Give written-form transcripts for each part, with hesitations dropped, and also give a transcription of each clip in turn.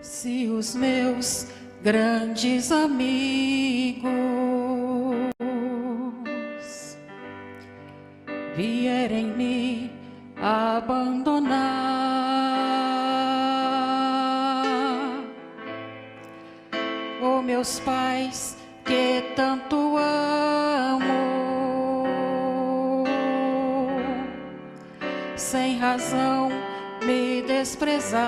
Se os meus grandes amigos vierem me abandonar, oh meus pais que tanto amo, sem razão me desprezar,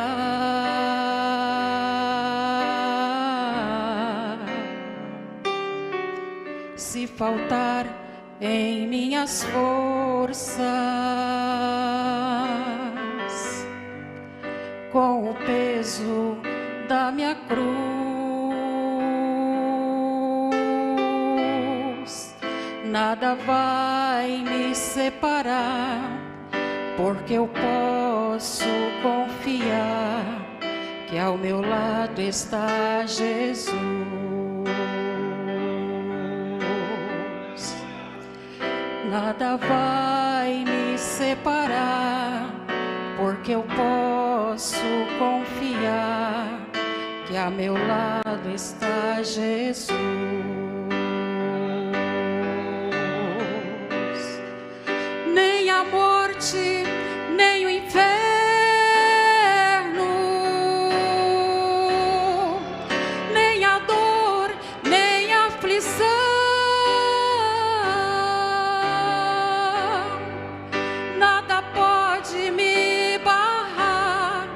se faltar em minhas forças, com o peso da minha cruz, nada vai me separar, porque eu posso confiar que ao meu lado está Jesus. Nada vai me separar, porque eu posso confiar que ao meu lado está Jesus. Nem a morte, nem o inferno, nem a dor, nem a aflição, nada pode me barrar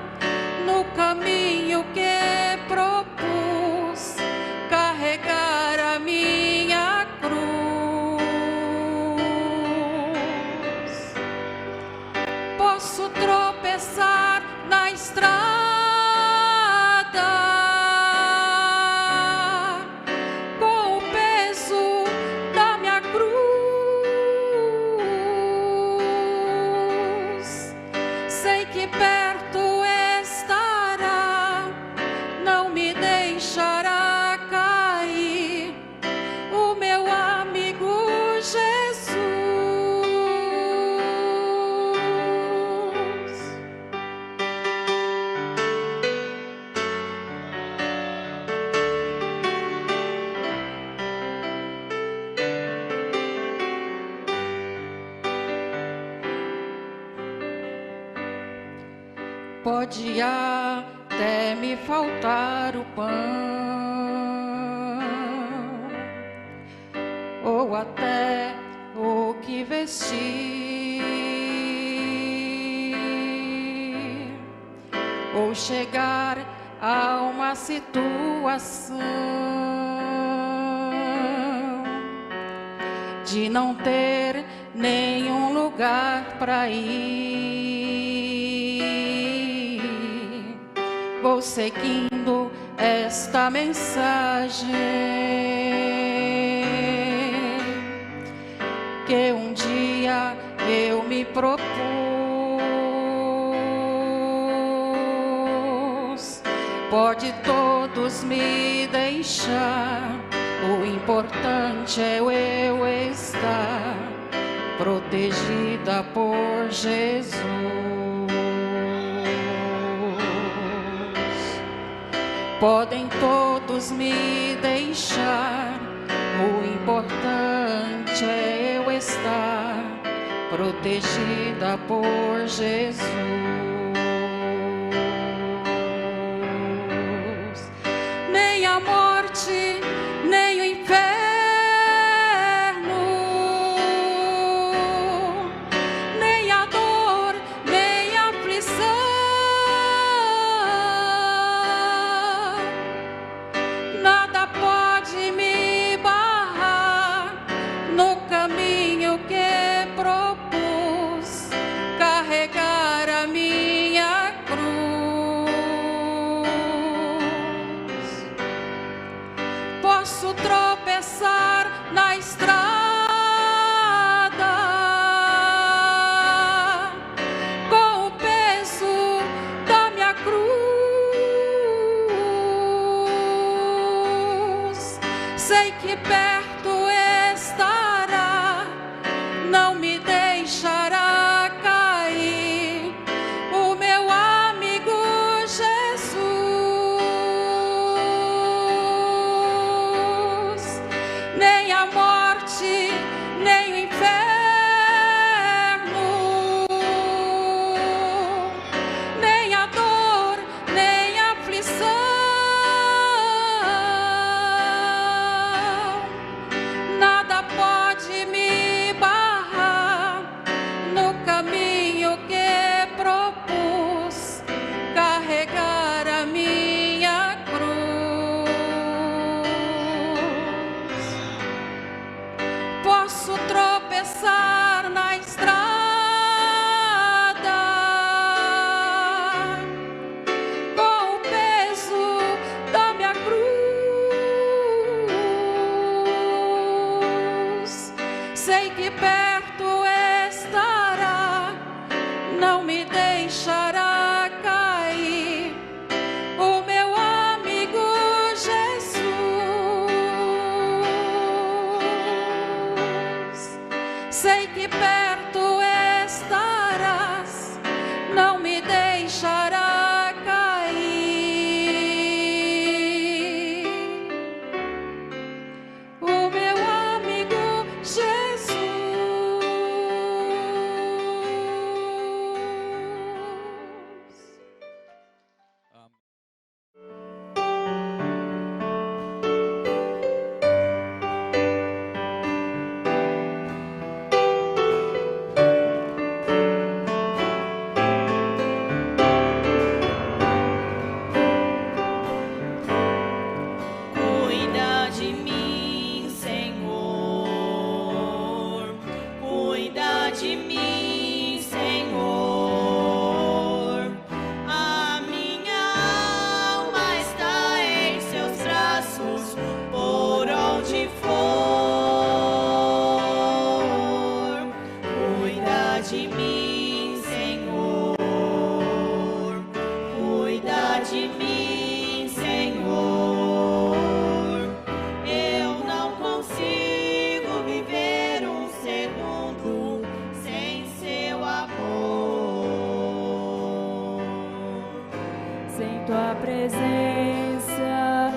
no caminho que propus, carregar a minha cruz. Posso tropeçar na estrada, com o peso da minha cruz. Sei que perto estará, não me deixará cair, o meu amigo Jesus. Pode até me faltar o pão, ou até o que vestir, ou chegar a uma situação de não ter nenhum lugar para ir. Vou seguindo esta mensagem que um dia eu me propus. Pode todos me deixar, o importante é eu estar protegida por Jesus. Podem todos me deixar, o importante é eu estar protegida por Jesus. Nem a morte, nem o inferno, nem a dor, nem a aflição, nada pode me barrar no caminho que propus, carregar a minha cruz. Posso tropeçar na estrada, com o peso da minha cruz. Sei que perto estará, tropeçar na estrada, com o peso da minha cruz. Sei que perto estará, não me deixará cair, o meu amigo Jesus. Sei que perto estarás, não me deixará cair, o meu amigo Jesus. Cuida de mim, Senhor. Cuida de mim, Senhor. A minha alma está em seus braços, por onde for. Cuida de mim, Senhor. Cuida de mim, Senhor. Eu não consigo viver um segundo sem seu amor. Sem tua presença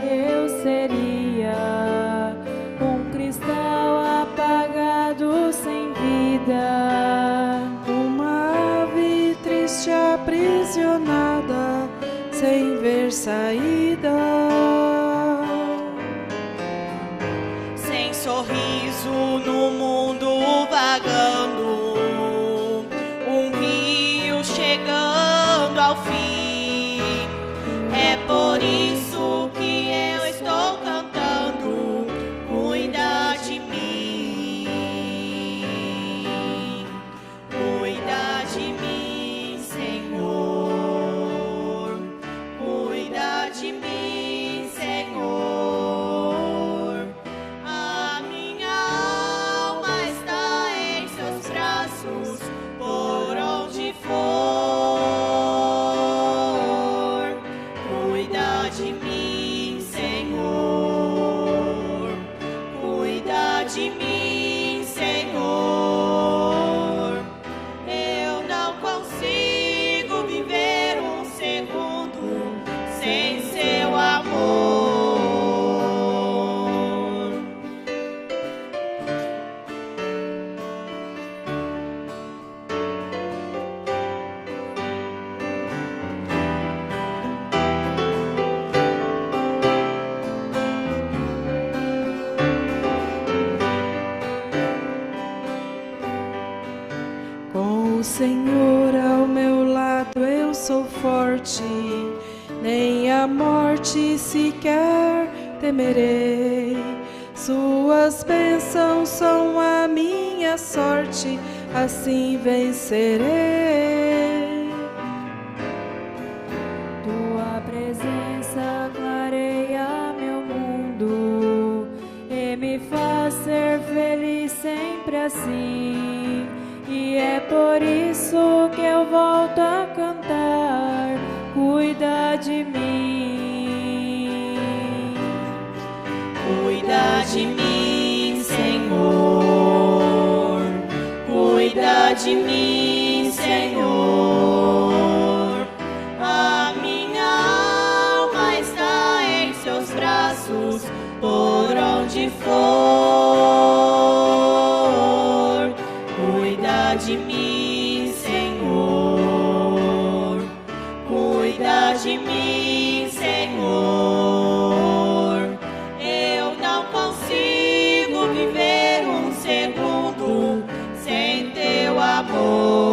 eu seria um cristal apagado sem vida, uma ave triste aprisionada, sem ver saída. Sem sorriso no mundo vagando, um rio chegando ao fim. É por isso que eu estou cantando. Cuida de mim. Cuida de mim, Senhor. Cuida de mim, Senhor. A minha alma está em seus braços, por onde for. Cuida de mim, Senhor. Cuida de mim, Senhor. Eu não consigo viver um segundo sem seu amor. Com o Senhor ao meu lado eu sou forte, nem a morte sequer temerei. Suas bênçãos são a minha sorte, assim vencerei. tua presença clareia meu mundo e me faz ser feliz sempre assim. E é por isso que eu volto a cantar. Cuida de mim. Cuida de mim, Senhor. Cuida de mim, Senhor. A minha alma está em seus braços, por onde for. Cuida de mim, Senhor. Cuida de mim, Senhor. Eu não consigo viver um segundo sem teu amor.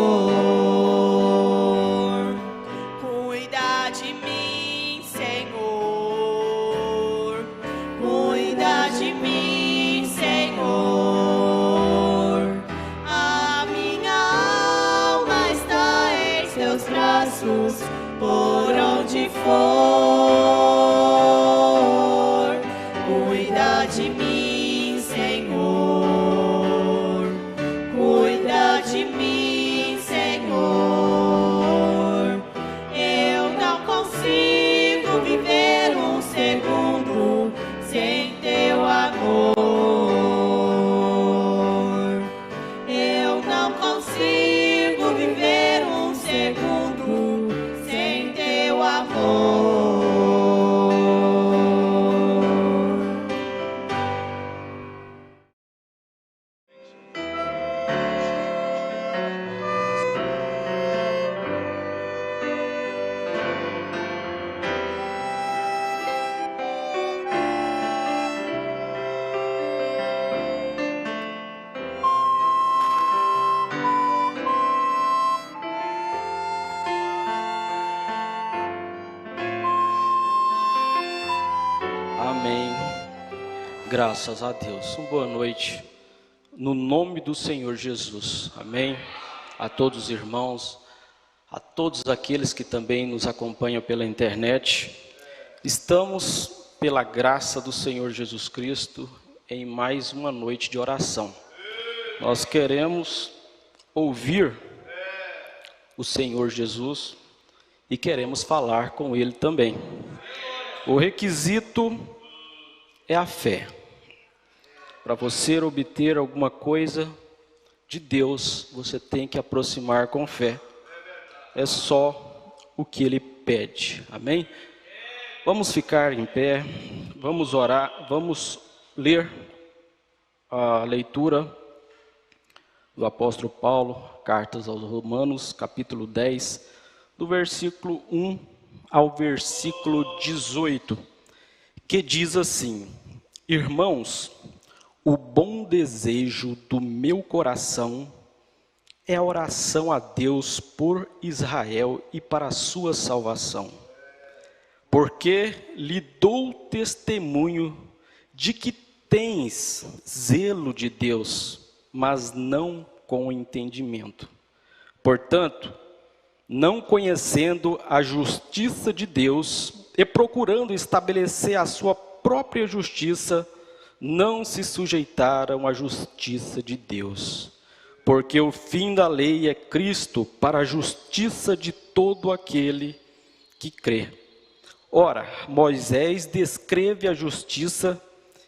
graças a Deus. Uma boa noite, no nome do Senhor Jesus, amém? A todos os irmãos, a todos aqueles que também nos acompanham pela internet. Estamos, pela graça do Senhor Jesus Cristo, em mais uma noite de oração. Nós queremos ouvir o Senhor Jesus e queremos falar com Ele também. O requisito é a fé. Para você obter alguma coisa de Deus, você tem que aproximar com fé. É só o que Ele pede, amém? Vamos ficar em pé, vamos orar, vamos ler a leitura do apóstolo Paulo, cartas aos Romanos, capítulo 10, do versículo 1 ao versículo 18, que diz assim: Irmãos, o bom desejo do meu coração é a oração a Deus por Israel e para a sua salvação. Porque lhe dou testemunho de que tens zelo de Deus, mas não com entendimento. Portanto, não conhecendo a justiça de Deus e procurando estabelecer a sua própria justiça, não se sujeitaram à justiça de Deus. Porque o fim da lei é Cristo para a justiça de todo aquele que crê. Ora, Moisés descreve a justiça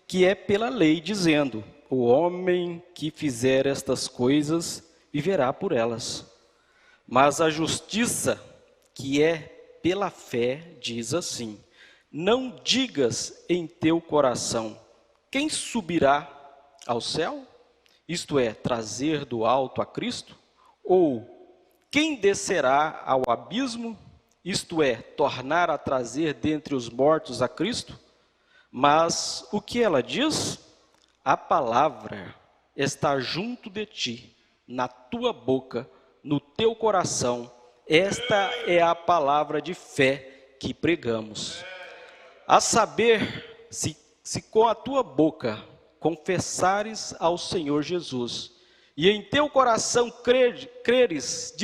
que é pela lei, dizendo: o homem que fizer estas coisas viverá por elas. Mas a justiça que é pela fé diz assim: não digas em teu coração: quem subirá ao céu? Isto é, trazer do alto a Cristo? Ou quem descerá ao abismo? Isto é, tornar a trazer dentre os mortos a Cristo? Mas o que ela diz? A palavra está junto de ti, na tua boca, no teu coração. Esta é a palavra de fé que pregamos. A saber, se com a tua boca confessares ao Senhor Jesus, e em teu coração creres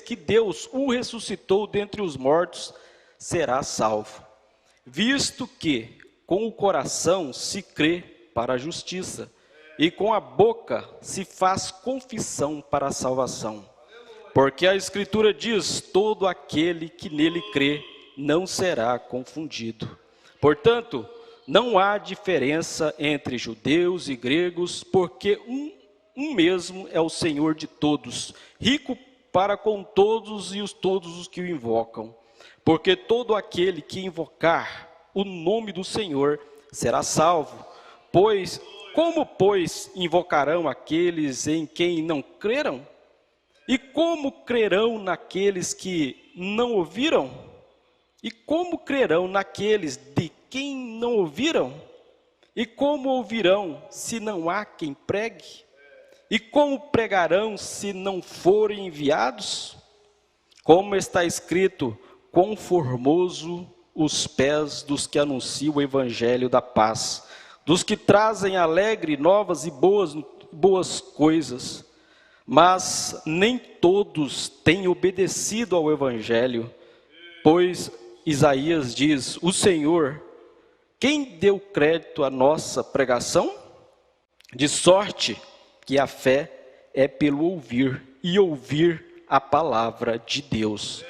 que Deus o ressuscitou dentre os mortos, serás salvo. Visto que com o coração se crê para a justiça, e com a boca se faz confissão para a salvação. Porque a Escritura diz: todo aquele que nele crê não será confundido. Portanto, não há diferença entre judeus e gregos, porque um mesmo é o Senhor de todos, rico para com todos e todos os que o invocam. Porque todo aquele que invocar o nome do Senhor será salvo. Como, pois, invocarão aqueles em quem não creram? E como crerão naqueles que não ouviram? E como crerão naqueles de quem não ouviram? E como ouvirão se não há quem pregue? E como pregarão se não forem enviados? Como está escrito: quão formoso os pés dos que anunciam o evangelho da paz, dos que trazem alegre novas e boas coisas. Mas nem todos têm obedecido ao evangelho, pois Isaías diz: o Senhor, quem deu crédito à nossa pregação? De sorte que a fé é pelo ouvir, e ouvir a palavra de Deus.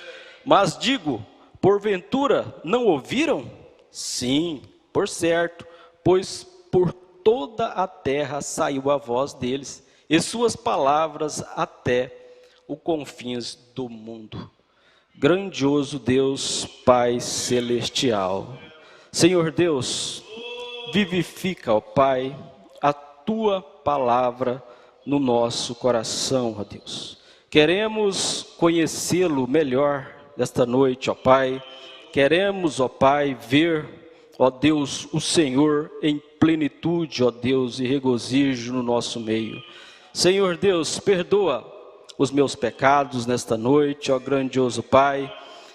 Mas digo, porventura não ouviram? Sim, por certo, pois por toda a terra saiu a voz deles, e suas palavras até os confins do mundo. Grandioso Deus, Pai celestial, Senhor Deus, vivifica, ó Pai, a tua palavra no nosso coração, ó Deus. Queremos conhecê-lo melhor esta noite, ó Pai. Queremos, ó Pai, ver, ó Deus, o Senhor em plenitude, ó Deus, e regozijo no nosso meio. Senhor Deus, perdoa os meus pecados nesta noite, ó grandioso Pai,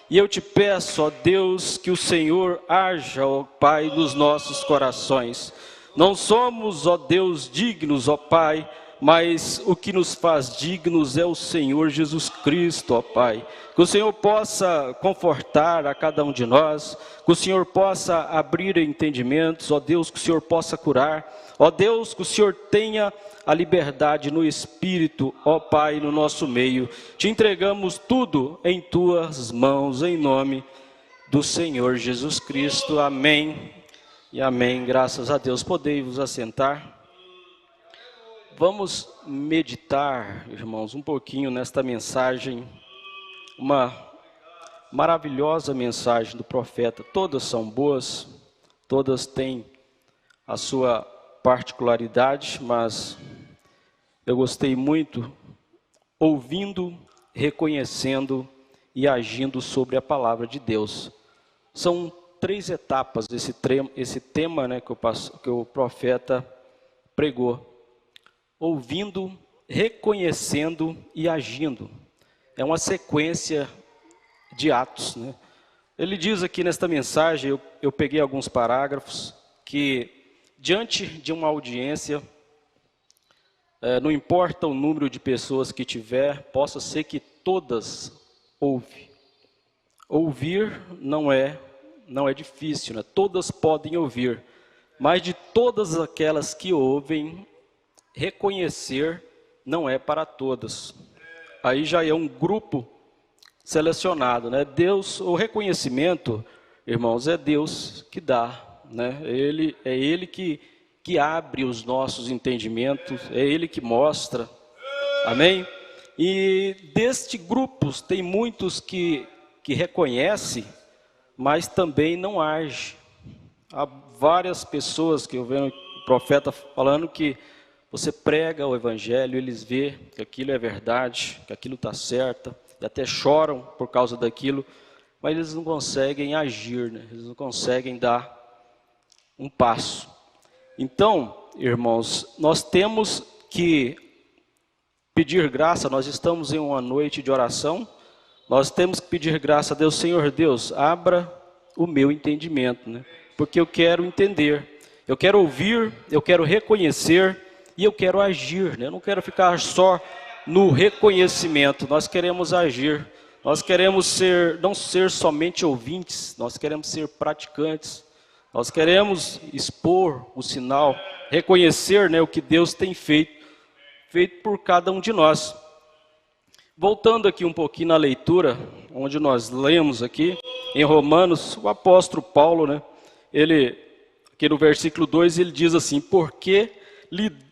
E eu te peço, ó Deus, que o Senhor haja, ó Pai, nos nossos corações. Não somos, ó Deus, dignos, ó Pai, mas o que nos faz dignos é o Senhor Jesus Cristo, ó Pai. Que o Senhor possa confortar a cada um de nós, que o Senhor possa abrir entendimentos, ó Deus, que o Senhor possa curar, ó Deus, que o Senhor tenha a liberdade no Espírito, ó Pai, no nosso meio. Te entregamos tudo em Tuas mãos, em nome do Senhor Jesus Cristo. Amém e amém. Graças a Deus. Podei vos assentar. Vamos meditar, irmãos, um pouquinho nesta mensagem, uma maravilhosa mensagem do profeta. Todas são boas, todas têm a sua particularidade, mas eu gostei muito ouvindo, reconhecendo e agindo sobre a palavra de Deus. São 3 etapas esse tema, né, que o profeta pregou. Ouvindo, reconhecendo e agindo. É uma sequência de atos, né? Ele diz aqui nesta mensagem, eu peguei alguns parágrafos, que diante de uma audiência, não importa o número de pessoas que tiver, possa ser que todas ouvem. Ouvir não é difícil, né? Todas podem ouvir, mas de todas aquelas que ouvem, reconhecer não é para todas. Aí já é um grupo selecionado, né? Deus, o reconhecimento, irmãos, é Deus que dá, né? É Ele que abre os nossos entendimentos, é Ele que mostra, amém? E deste grupo tem muitos que reconhecem, mas também não agem. Há várias pessoas que eu vejo o profeta falando que você prega o evangelho, eles veem que aquilo é verdade, que aquilo está certo, e até choram por causa daquilo, mas eles não conseguem agir, né? Eles não conseguem dar um passo. Então, irmãos, nós temos que pedir graça, nós estamos em uma noite de oração, nós temos que pedir graça a Deus. Senhor Deus, abra o meu entendimento, né? Porque eu quero entender, eu quero ouvir, eu quero reconhecer, e eu quero agir, né? Eu não quero ficar só no reconhecimento, nós queremos agir, nós queremos não ser somente ouvintes, nós queremos ser praticantes, nós queremos expor o sinal, reconhecer, né, o que Deus tem feito por cada um de nós. Voltando aqui um pouquinho na leitura, onde nós lemos aqui, em Romanos, o apóstolo Paulo, né, aqui no versículo 2, ele diz assim: porque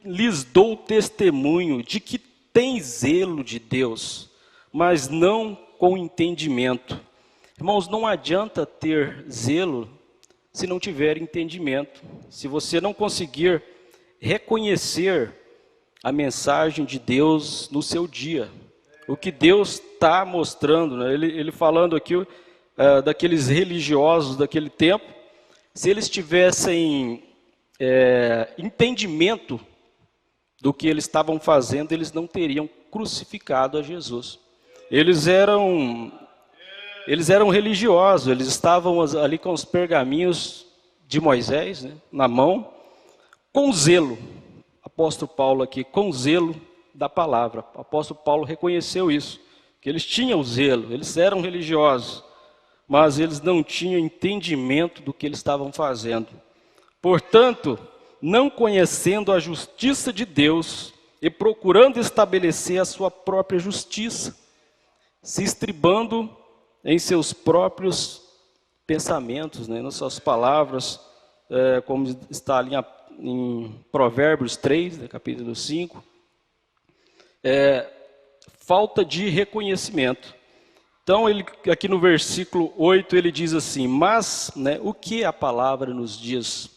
lhes dou testemunho de que tem zelo de Deus, mas não com entendimento. Irmãos, não adianta ter zelo se não tiver entendimento. Se você não conseguir reconhecer a mensagem de Deus no seu dia, o que Deus está mostrando, né? Ele falando aqui daqueles religiosos daquele tempo, se eles tivessem entendimento do que eles estavam fazendo, eles não teriam crucificado a Jesus. Eles eram religiosos, eles estavam ali com os pergaminhos de Moisés, né, na mão, com zelo. Apóstolo Paulo aqui, com zelo da palavra. O apóstolo Paulo reconheceu isso, que eles tinham zelo, eles eram religiosos, mas eles não tinham entendimento do que eles estavam fazendo. Portanto, não conhecendo a justiça de Deus e procurando estabelecer a sua própria justiça, se estribando em seus próprios pensamentos, né, nas suas palavras, como está ali em Provérbios 3, né, capítulo 5, falta de reconhecimento. Então, aqui no versículo 8, ele diz assim: mas, né, o que a palavra nos diz?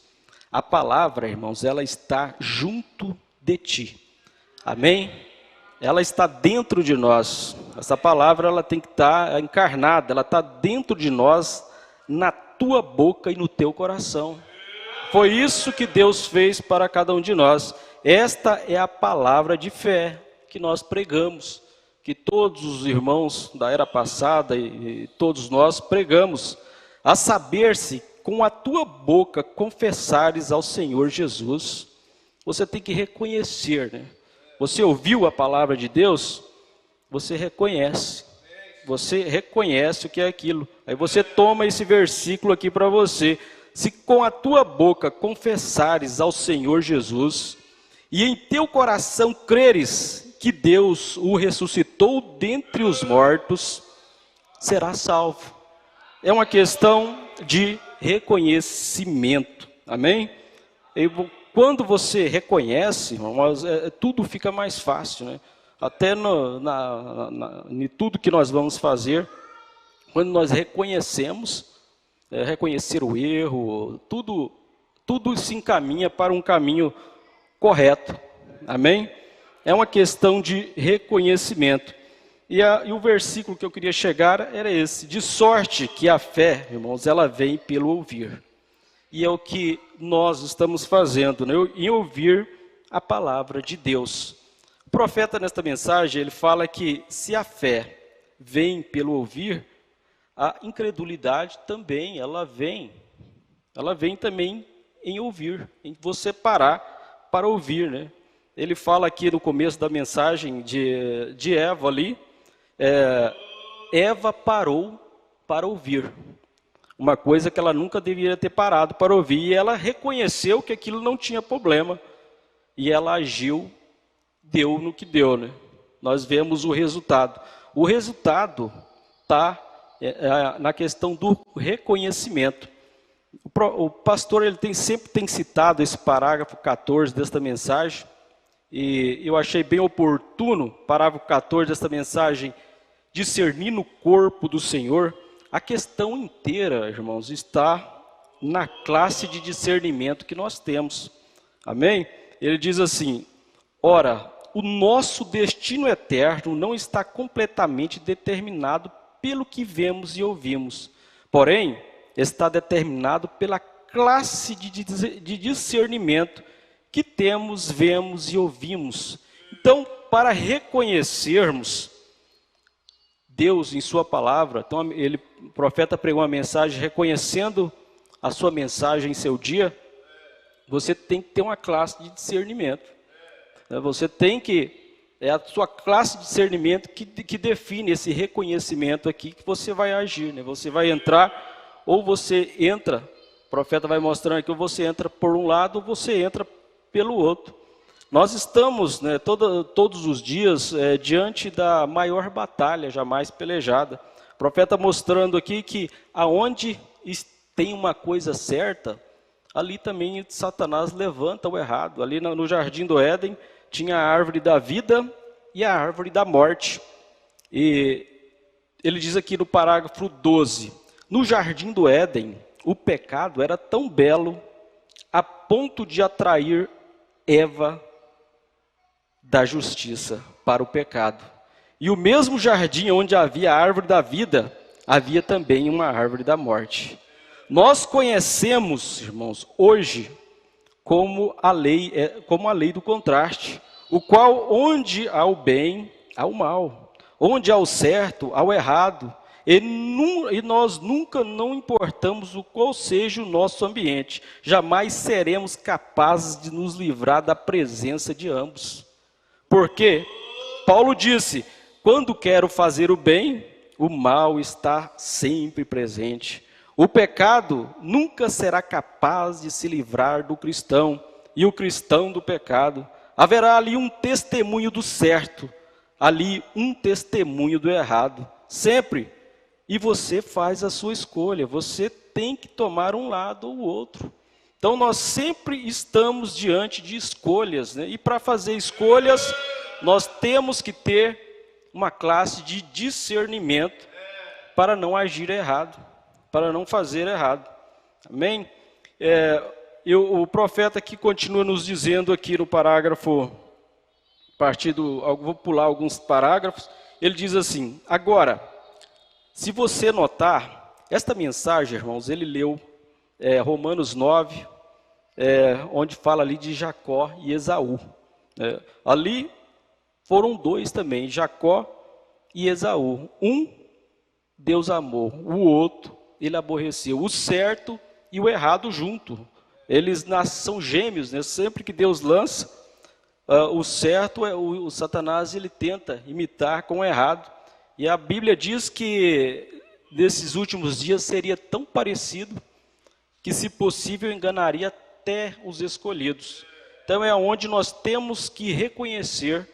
A palavra, irmãos, ela está junto de ti. Amém? Ela está dentro de nós. Essa palavra, ela tem que estar encarnada, ela está dentro de nós, na tua boca e no teu coração. Foi isso que Deus fez para cada um de nós. Esta é a palavra de fé que nós pregamos, que todos os irmãos da era passada e todos nós pregamos, a saber se com a tua boca confessares ao Senhor Jesus. Você tem que reconhecer, né? Você ouviu a palavra de Deus, você reconhece o que é aquilo. Aí você toma esse versículo aqui para você. Se com a tua boca confessares ao Senhor Jesus, e em teu coração creres que Deus o ressuscitou dentre os mortos, serás salvo. É uma questão de reconhecimento, amém? Quando você reconhece, irmãos, tudo fica mais fácil, né? Até em tudo que nós vamos fazer, quando nós reconhecemos, reconhecer o erro, tudo se encaminha para um caminho correto, amém? É uma questão de reconhecimento. E o versículo que eu queria chegar era esse: de sorte que a fé, irmãos, ela vem pelo ouvir. E é o que nós estamos fazendo, né? Em ouvir a palavra de Deus. O profeta, nesta mensagem, ele fala que se a fé vem pelo ouvir, a incredulidade também, ela vem também em ouvir, em você parar para ouvir, né? Ele fala aqui no começo da mensagem de Eva ali, Eva parou para ouvir. Uma coisa que ela nunca deveria ter parado para ouvir. E ela reconheceu que aquilo não tinha problema. E ela agiu, deu no que deu, né? Nós vemos o resultado. O resultado está na questão do reconhecimento. O pastor ele sempre tem citado esse parágrafo 14 desta mensagem. E eu achei bem oportuno, parágrafo 14 desta mensagem, discernir no corpo do Senhor. A questão inteira, irmãos, está na classe de discernimento que nós temos. Amém? Ele diz assim: ora, o nosso destino eterno não está completamente determinado pelo que vemos e ouvimos. Porém, está determinado pela classe de discernimento que temos, vemos e ouvimos. Então, para reconhecermos Deus em sua palavra, então o profeta pregou uma mensagem reconhecendo a sua mensagem em seu dia, você tem que ter uma classe de discernimento. Você tem que, a sua classe de discernimento que define esse reconhecimento aqui que você vai agir, né? Você vai entrar, ou você entra, o profeta vai mostrando aqui, ou você entra por um lado, ou você entra pelo outro. Nós estamos, né, todos os dias diante da maior batalha jamais pelejada. O profeta mostrando aqui que aonde tem uma coisa certa, ali também Satanás levanta o errado. Ali no jardim do Éden tinha a árvore da vida e a árvore da morte. E ele diz aqui no parágrafo 12, no jardim do Éden, o pecado era tão belo a ponto de atrair Eva da justiça para o pecado. E o mesmo jardim onde havia a árvore da vida, havia também uma árvore da morte. Nós conhecemos, irmãos, hoje como a lei do contraste, o qual onde há o bem, há o mal, onde há o certo, há o errado, e nós nunca não importamos o qual seja o nosso ambiente, jamais seremos capazes de nos livrar da presença de ambos. Porque Paulo disse, quando quero fazer o bem, o mal está sempre presente. O pecado nunca será capaz de se livrar do cristão, e o cristão do pecado. Haverá ali um testemunho do certo, ali um testemunho do errado, sempre. E você faz a sua escolha, você tem que tomar um lado ou o outro. Então nós sempre estamos diante de escolhas, né? E para fazer escolhas, nós temos que ter uma classe de discernimento para não agir errado, para não fazer errado. Amém? O profeta aqui continua nos dizendo aqui no parágrafo, vou pular alguns parágrafos, ele diz assim, agora, se você notar, esta mensagem, irmãos, ele leu Romanos 9, onde fala ali de Jacó e Esaú. Ali foram dois também, Jacó e Esaú. Um, Deus amou, o outro, ele aborreceu. O certo e o errado junto. Eles são gêmeos, né? Sempre que Deus lança, o certo, o Satanás ele tenta imitar com o errado. E a Bíblia diz que nesses últimos dias seria tão parecido que, se possível, enganaria até os escolhidos. Então é onde nós temos que reconhecer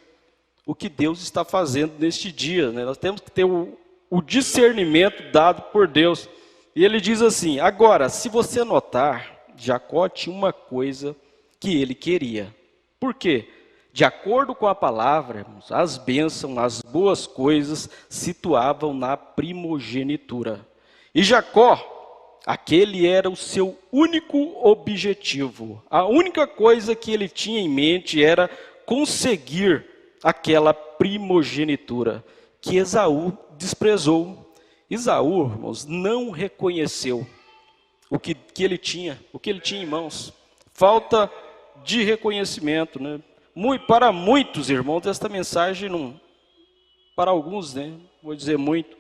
o que Deus está fazendo neste dia, né? Nós temos que ter o discernimento dado por Deus. E ele diz assim: agora, se você notar, Jacó tinha uma coisa que ele queria. Por quê? De acordo com a palavra, irmãos, as bênçãos, as boas coisas situavam na primogenitura. E Jacó, aquele era o seu único objetivo. A única coisa que ele tinha em mente era conseguir aquela primogenitura que Esaú desprezou. Esaú, irmãos, não reconheceu o que ele tinha em mãos. Falta de reconhecimento, né? Para muitos irmãos, esta mensagem não, para alguns, né, vou dizer muito,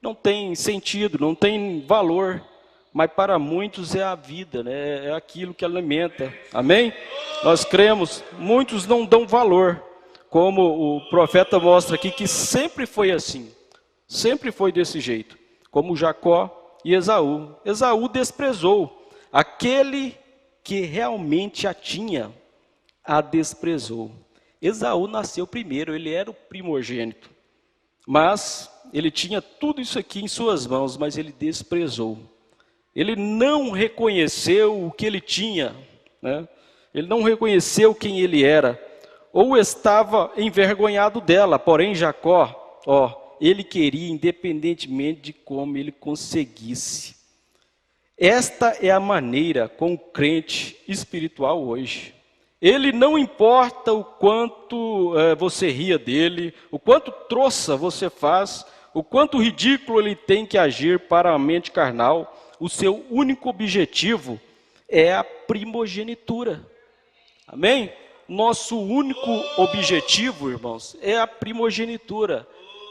não tem sentido, não tem valor, mas para muitos é a vida, né, é aquilo que alimenta, amém? Nós cremos, muitos não dão valor, como o profeta mostra aqui, que sempre foi assim, sempre foi desse jeito, como Jacó e Esaú. Esaú desprezou, aquele que realmente a tinha, a desprezou. Esaú nasceu primeiro, ele era o primogênito, mas ele tinha tudo isso aqui em suas mãos, mas ele desprezou. Ele não reconheceu o que ele tinha, né? Ele não reconheceu quem ele era, ou estava envergonhado dela. Porém Jacó, ele queria, independentemente de como ele conseguisse. Esta é a maneira com o crente espiritual hoje. Ele não importa o quanto você ria dele, o quanto trouxa você faz, o quanto ridículo ele tem que agir para a mente carnal. O seu único objetivo é a primogenitura. Amém? Nosso único objetivo, irmãos, é a primogenitura.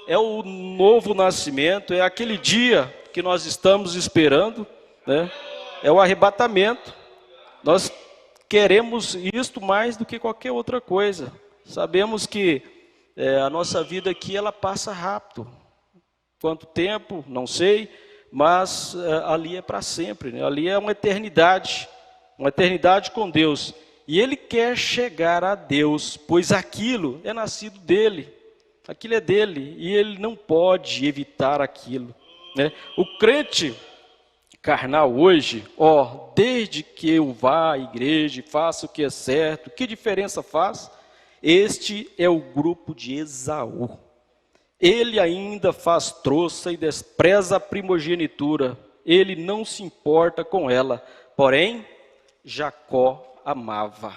É o novo nascimento, é aquele dia que nós estamos esperando, né? É o arrebatamento. Nós queremos isto mais do que qualquer outra coisa. Sabemos que a nossa vida aqui, ela passa rápido. Quanto tempo, não sei, mas ali é para sempre, né? Ali é uma eternidade com Deus. E ele quer chegar a Deus, pois aquilo é nascido dele, aquilo é dele, e ele não pode evitar aquilo, né? O crente carnal hoje, desde que eu vá à igreja e faça o que é certo, que diferença faz? Este é o grupo de Esaú. Ele ainda faz troça e despreza a primogenitura. Ele não se importa com ela. Porém, Jacó amava.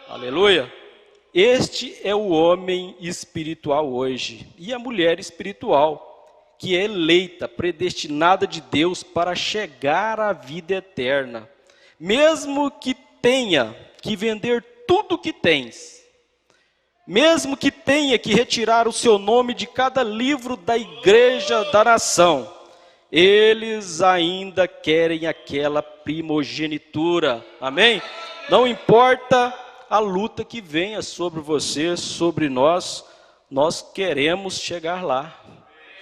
Aleluia! Este é o homem espiritual hoje. E a mulher espiritual, que é eleita, predestinada de Deus para chegar à vida eterna. Mesmo que tenha que vender tudo que tens, mesmo que tenha que retirar o seu nome de cada livro da igreja da nação, eles ainda querem aquela primogenitura. Amém? Não importa a luta que venha sobre você, sobre nós, nós queremos chegar lá.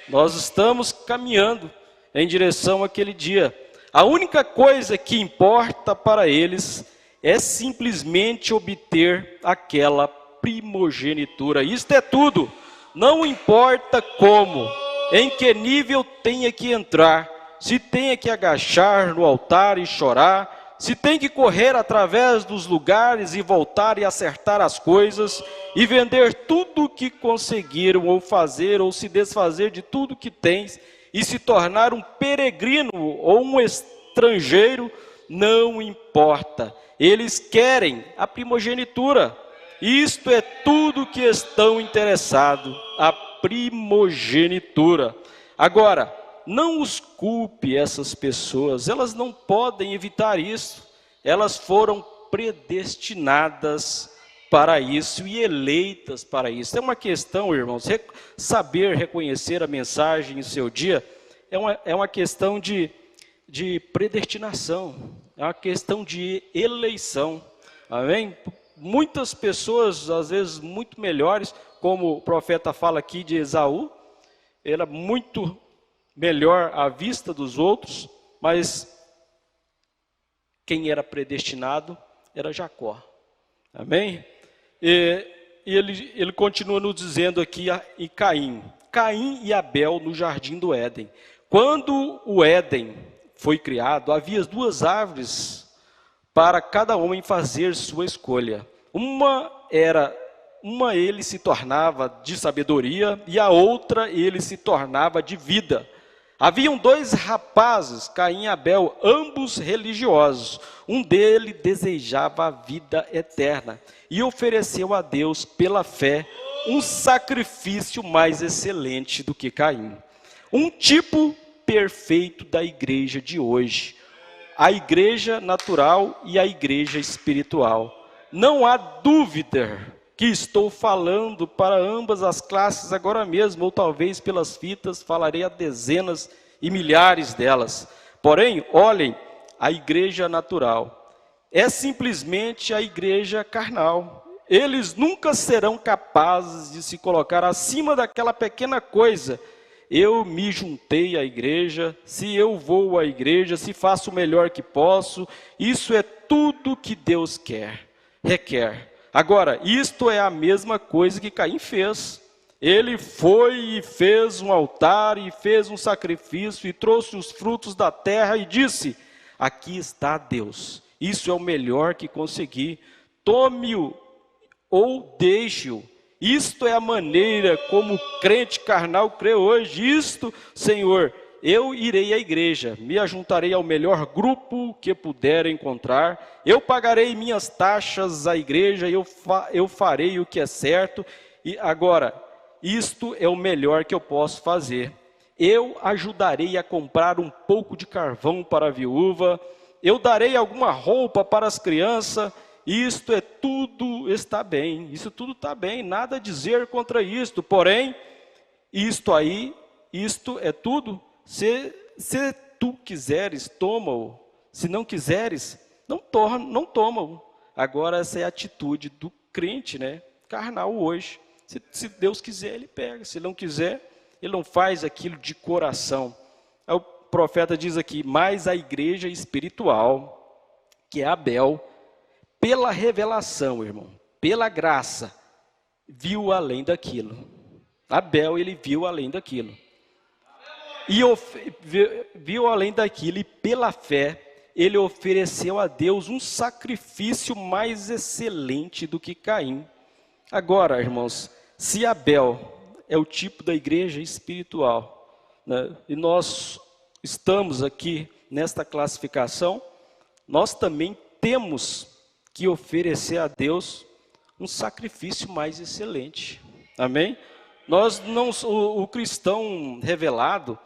Nós estamos caminhando em direção àquele dia. A única coisa que importa para eles é simplesmente obter aquela primogenitura. Isto é tudo. Não importa como, em que nível tenha que entrar, se tenha que agachar no altar e chorar, se tem que correr através dos lugares e voltar e acertar as coisas, e vender tudo o que conseguiram, ou fazer, ou se desfazer de tudo que tens, e se tornar um peregrino ou um estrangeiro, não importa. Eles querem a primogenitura. Isto é tudo que estão interessados, a primogenitura. Agora, não os culpe essas pessoas, elas não podem evitar isso. Elas foram predestinadas para isso e eleitas para isso. É uma questão, irmãos, saber reconhecer a mensagem em seu dia é uma questão de predestinação, é uma questão de eleição, amém? Muitas pessoas, às vezes muito melhores, como o profeta fala aqui de Esaú, ele é muito melhor à vista dos outros, mas quem era predestinado era Jacó, amém? E ele continua nos dizendo aqui em Caim e Abel no jardim do Éden. Quando o Éden foi criado, havia 2 árvores para cada homem fazer sua escolha. Uma ele se tornava de sabedoria e a outra ele se tornava de vida. Haviam 2 rapazes, Caim e Abel, ambos religiosos. Um deles desejava a vida eterna e ofereceu a Deus pela fé um sacrifício mais excelente do que Caim. Um tipo perfeito da igreja de hoje, a igreja natural e a igreja espiritual. Não há dúvida que estou falando para ambas as classes agora mesmo, ou talvez pelas fitas falarei a dezenas e milhares delas. Porém, olhem, a igreja natural é simplesmente a igreja carnal. Eles nunca serão capazes de se colocar acima daquela pequena coisa. Eu me juntei à igreja, se eu vou à igreja, se faço o melhor que posso, isso é tudo que Deus requer. Agora, isto é a mesma coisa que Caim fez. Ele foi e fez um altar e fez um sacrifício e trouxe os frutos da terra e disse: aqui está Deus, isso é o melhor que consegui, tome-o ou deixe-o. Isto é a maneira como o crente carnal crê hoje. Isto, Senhor, eu irei à igreja, me ajuntarei ao melhor grupo que puder encontrar, eu pagarei minhas taxas à igreja, eu farei o que é certo, e agora, isto é o melhor que eu posso fazer. Eu ajudarei a comprar um pouco de carvão para a viúva, eu darei alguma roupa para as crianças. Isto é tudo, está bem, isso tudo está bem, nada a dizer contra isto, porém, isto é tudo, se tu quiseres, toma-o, se não quiseres, não toma-o. Agora essa é a atitude do crente, né, carnal hoje. Se Deus quiser, ele pega, se não quiser, ele não faz aquilo de coração. Aí o profeta diz aqui, mas a igreja espiritual, que é Abel, pela revelação, irmão, pela graça, viu além daquilo. Abel, ele viu além daquilo. E viu além daquilo, e pela fé, ele ofereceu a Deus um sacrifício mais excelente do que Caim. Agora, irmãos, se Abel é o tipo da igreja espiritual, né, e nós estamos aqui nesta classificação, nós também temos que oferecer a Deus um sacrifício mais excelente. Amém? O cristão revelado,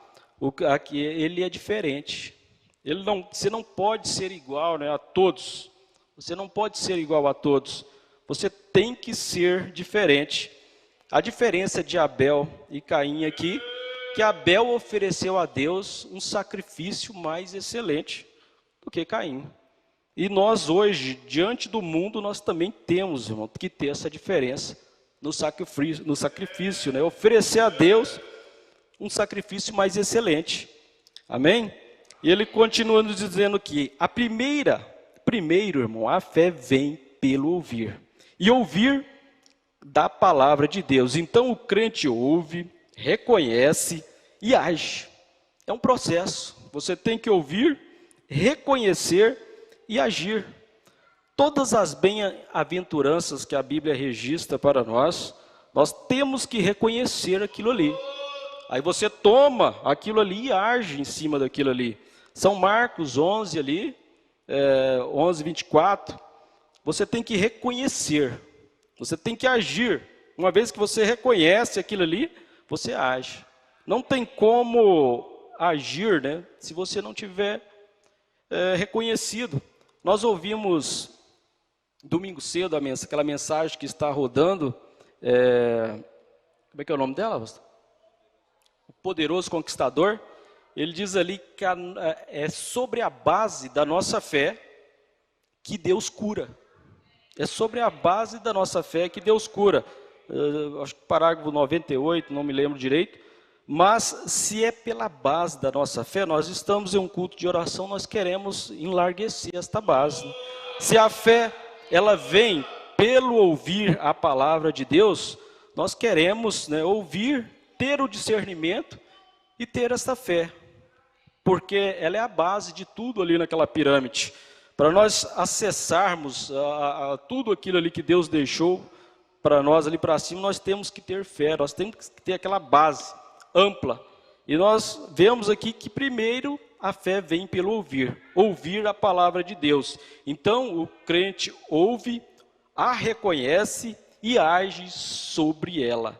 ele é diferente. Você não pode ser igual, né, a todos. Você não pode ser igual a todos. Você tem que ser diferente. A diferença de Abel e Caim aqui, que Abel ofereceu a Deus um sacrifício mais excelente do que Caim. E nós hoje, diante do mundo, nós também temos, irmão, que ter essa diferença no sacrifício, né? Oferecer a Deus um sacrifício mais excelente. Amém? E ele continua nos dizendo que primeiro, irmão, a fé vem pelo ouvir. E ouvir da palavra de Deus. Então o crente ouve, reconhece e age. É um processo. Você tem que ouvir, reconhecer e agir. Todas as bem-aventuranças que a Bíblia registra para nós temos que reconhecer aquilo ali. Aí você toma aquilo ali e age em cima daquilo ali. São Marcos 11 ali, 11, 24. Você tem que reconhecer, você tem que agir. Uma vez que você reconhece aquilo ali, você age. Não tem como agir, né, se você não tiver reconhecido. Nós ouvimos domingo cedo, aquela mensagem que está rodando, como é que é o nome dela, pastor? O Poderoso Conquistador. Ele diz ali que é sobre a base da nossa fé que Deus cura. É sobre a base da nossa fé que Deus cura. Acho que parágrafo 98, não me lembro direito. Mas se é pela base da nossa fé, nós estamos em um culto de oração, nós queremos enlarguecer esta base. Se a fé, ela vem pelo ouvir a palavra de Deus, nós queremos, né, ouvir, ter o discernimento e ter essa fé. Porque ela é a base de tudo ali naquela pirâmide. Para nós acessarmos tudo aquilo ali que Deus deixou para nós ali para cima, nós temos que ter fé, nós temos que ter aquela base ampla. E nós vemos aqui que primeiro a fé vem pelo ouvir a palavra de Deus. Então o crente ouve, a reconhece e age sobre ela.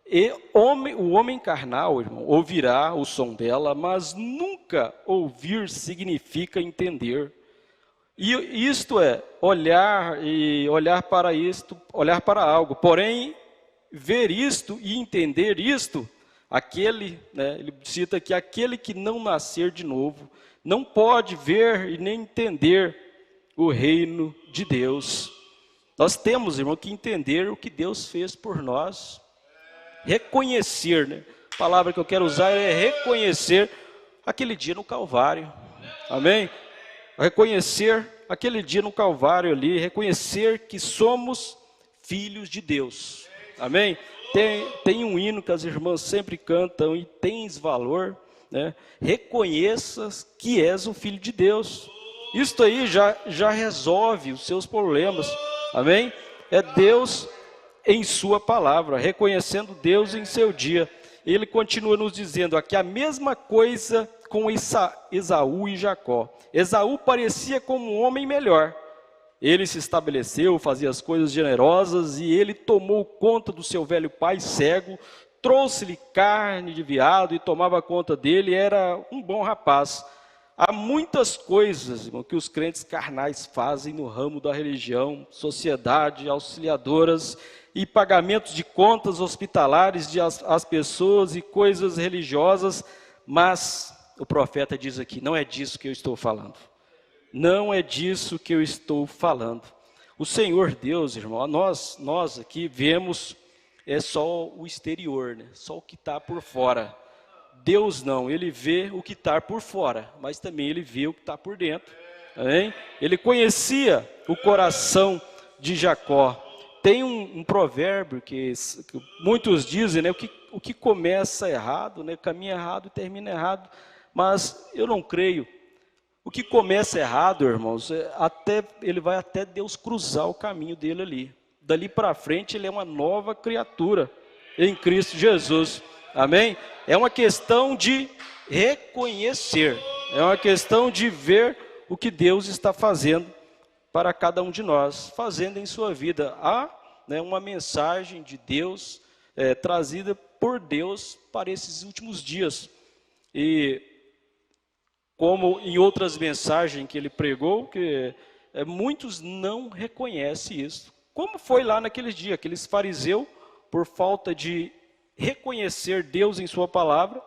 E o homem carnal, irmão, ouvirá o som dela, mas nunca ouvir significa entender. E isto é olhar para algo. Porém, ver isto e entender isto, ele cita que aquele que não nascer de novo não pode ver e nem entender o reino de Deus. Nós temos, irmão, que entender o que Deus fez por nós. Reconhecer, né? A palavra que eu quero usar é reconhecer aquele dia no Calvário. Amém? Reconhecer aquele dia no Calvário ali, reconhecer que somos filhos de Deus. Amém? Tem um hino que as irmãs sempre cantam e tens valor, né? Reconheças que és o filho de Deus. Isto aí já resolve os seus problemas. Amém? É Deus em sua palavra, reconhecendo Deus em seu dia. Ele continua nos dizendo aqui a mesma coisa com Esaú e Jacó. Esaú parecia como um homem melhor. Ele se estabeleceu, fazia as coisas generosas e ele tomou conta do seu velho pai cego, trouxe-lhe carne de veado e tomava conta dele, era um bom rapaz. Há muitas coisas, irmão, que os crentes carnais fazem no ramo da religião, sociedade, auxiliadoras e pagamentos de contas hospitalares às pessoas e coisas religiosas, mas o profeta diz aqui, não é disso que eu estou falando. Não é disso que eu estou falando. O Senhor Deus, irmão, nós aqui vemos só o exterior, né? Só o que está por fora. Deus não, Ele vê o que está por fora, mas também Ele vê o que está por dentro. Amém? Ele conhecia o coração de Jacó. Tem um provérbio que muitos dizem, né, o que começa errado, né, caminha errado e termina errado, mas eu não creio. O que começa errado, irmãos, ele vai até Deus cruzar o caminho dele ali. Dali para frente ele é uma nova criatura em Cristo Jesus. Amém? É uma questão de reconhecer, é uma questão de ver o que Deus está fazendo para cada um de nós, fazendo em sua vida. Há, né, uma mensagem de Deus trazida por Deus para esses últimos dias. E como em outras mensagens que ele pregou, que muitos não reconhecem isso. Como foi lá naquele dia, aqueles fariseus, por falta de reconhecer Deus em sua palavra,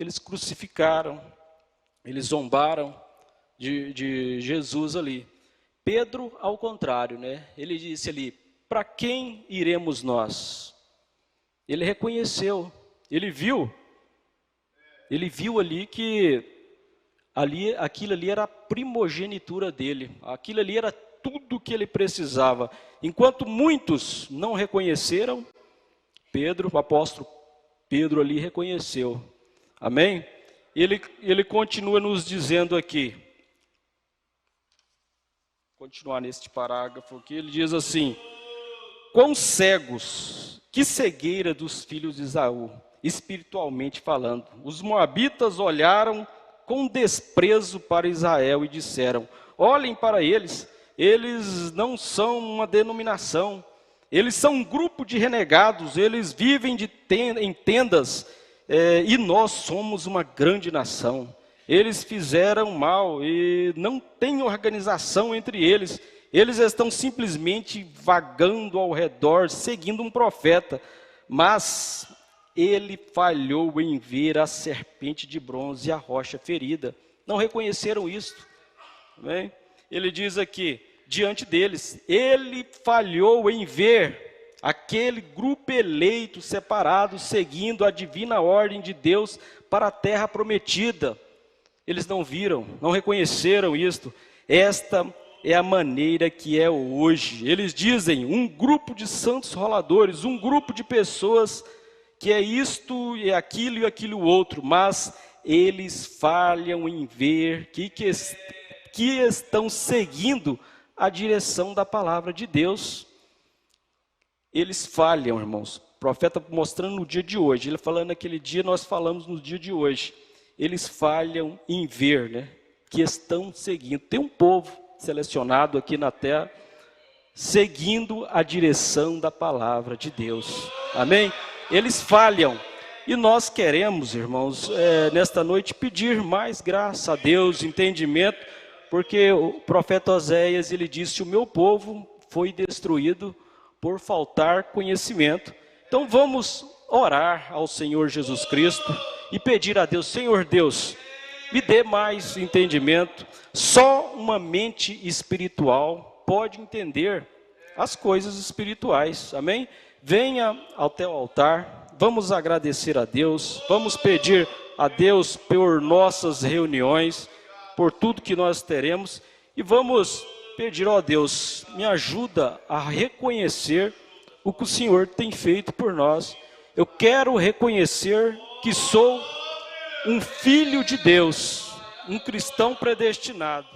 eles crucificaram, eles zombaram de Jesus ali. Pedro, ao contrário, né? Ele disse ali, para quem iremos nós? Ele reconheceu, ele viu ali que aquilo ali era a primogenitura dele, aquilo ali era tudo que ele precisava. Enquanto muitos não reconheceram, o apóstolo Pedro ali reconheceu. Amém? Ele continua nos dizendo aqui, continuar neste parágrafo aqui, ele diz assim, quão cegos, que cegueira dos filhos de Esaú, espiritualmente falando. Os moabitas olharam com desprezo para Israel e disseram, olhem para eles não são uma denominação, eles são um grupo de renegados, eles vivem em tendas, e nós somos uma grande nação. Eles fizeram mal e não tem organização entre eles. Eles estão simplesmente vagando ao redor, seguindo um profeta, mas ele falhou em ver a serpente de bronze e a rocha ferida. Não reconheceram isto. Amém? Ele diz aqui, diante deles, ele falhou em ver aquele grupo eleito, separado, seguindo a divina ordem de Deus para a terra prometida. Eles não viram, não reconheceram isto. Esta é a maneira que é hoje. Eles dizem, um grupo de santos roladores, um grupo de pessoas que é isto e aquilo e aquilo outro, mas eles falham em ver que estão seguindo a direção da palavra de Deus. Eles falham, irmãos. O profeta mostrando no dia de hoje, ele falando naquele dia, nós falamos no dia de hoje. Eles falham em ver, né, que estão seguindo. Tem um povo selecionado aqui na terra, seguindo a direção da palavra de Deus. Amém? Eles falham. E nós queremos, irmãos, nesta noite pedir mais graça a Deus, entendimento, porque o profeta Oséias, ele disse, o meu povo foi destruído por faltar conhecimento. Então vamos orar ao Senhor Jesus Cristo e pedir a Deus, Senhor Deus, me dê mais entendimento. Só uma mente espiritual pode entender as coisas espirituais, amém? Venha até o altar, vamos agradecer a Deus, vamos pedir a Deus por nossas reuniões, por tudo que nós teremos, e vamos pedir, ó Deus, me ajuda a reconhecer o que o Senhor tem feito por nós. Eu quero reconhecer que sou um filho de Deus, um cristão predestinado.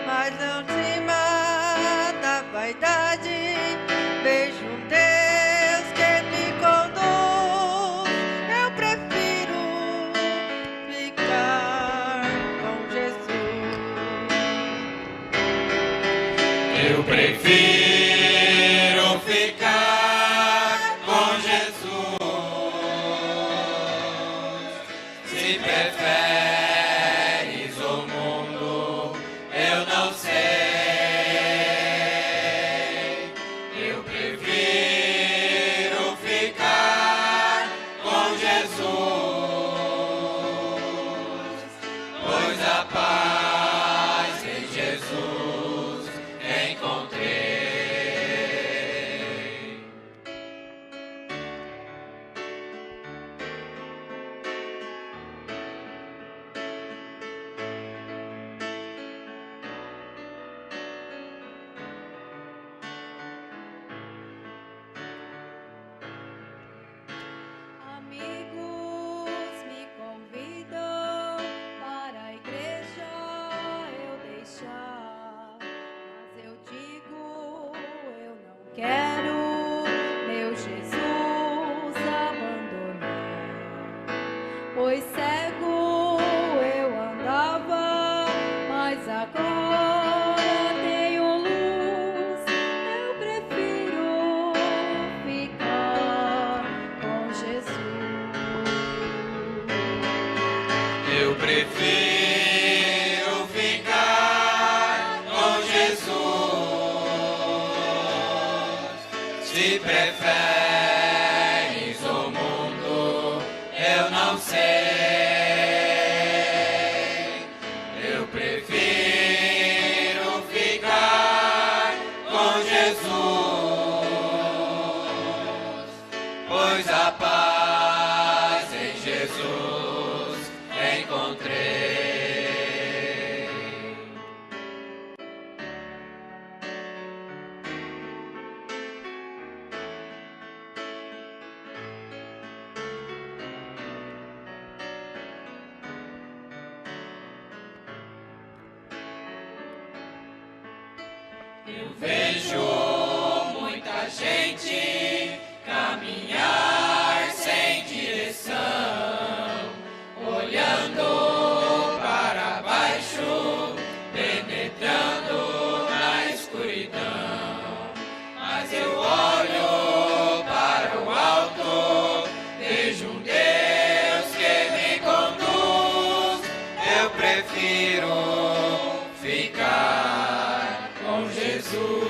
Mas não se mata a vaidade. Vejo um Deus que me conduz. Eu prefiro ficar com Jesus. Eu prefiro ficar com Jesus. Se prefere quero meu Jesus abandonar, pois cego eu andava, mas agora tenho luz. Eu prefiro ficar com Jesus. Eu prefiro ficar com Jesus. Se preferes o mundo, eu não sei. Eu prefiro ficar com Jesus, pois a paz em Jesus encontrei. Eu vejo muita gente caminhar sem direção, olhando para baixo, penetrando na escuridão. Mas eu olho para o alto, vejo um Deus que me conduz. Eu prefiro ficar com Jesus.